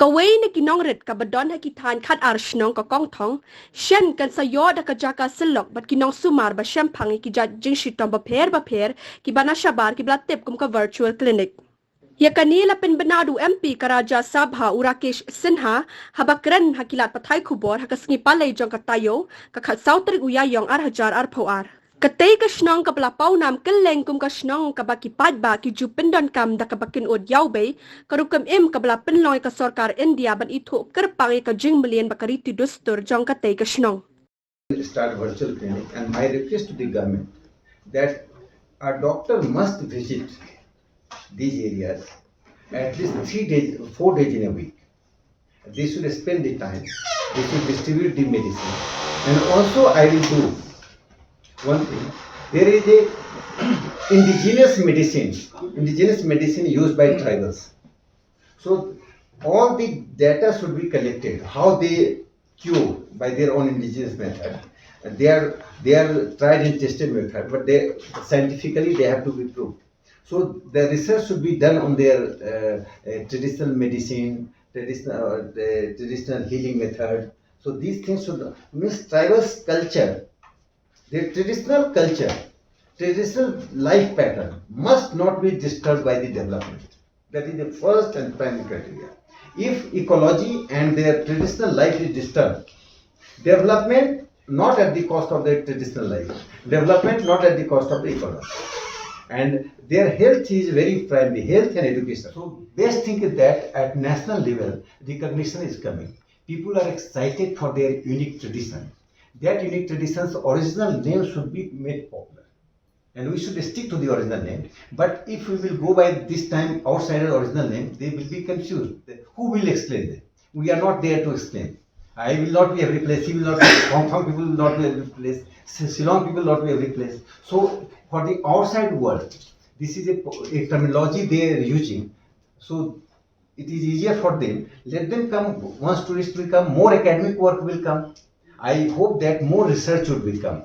Kaway na kinongret ka badon hakitan kat Shnong ka Kongthong, shen kan sayo da ka jaka Shillong bat kinong sumar ba siyempang Kjat Jingkyrkhu baper ki bana shabar ki blatip kum ka virtual clinic. Ya kanila penbenadu MP ka Rajya Sabha Urakesh Sinha habakren hakilat patay kubor hakasngi palay jong katayo kakhat sautrik uyayong hajar pawar. Katay ka Shnong ka palapaw nam keleng kum ka Shnong ka bakipad ba ki jupendon kam da ka bakin od yaubay karukam ka bala penloy ka sarkar India ban itu kerpang ka jing million bakariti dustur jong katay ka Shnong. Start virtual clinic, and my request to the government that a doctor must visit these areas at least 4 days in a week. They should spend the time, they should distribute the medicine, and also I will do one thing. There is a indigenous medicine used by tribals. So all the data should be collected, how they cure by their own indigenous method. They are tried and tested method, but scientifically they have to be proved. So the research should be done on their traditional medicine, traditional healing method. So these things should means tribals culture. Their traditional culture, traditional life pattern must not be disturbed by the development. That is the first and primary criteria. If ecology and their traditional life is disturbed, development not at the cost of their traditional life, development not at the cost of the ecology. And their health is very primary, health and education. So best thing is that at national level, recognition is coming. People are excited for their unique tradition. That unique tradition's original name should be made popular. And we should stick to the original name. But if we will go by this time outside the original name, they will be confused. Who will explain them? We are not there to explain. I will not be every place. He will not be. Kongthong people will not be every place. Shillong people will not be every place. So for the outside world, this is a terminology they are using. So it is easier for them. Let them come. Once tourists will come, more academic work will come. I hope that more research will become.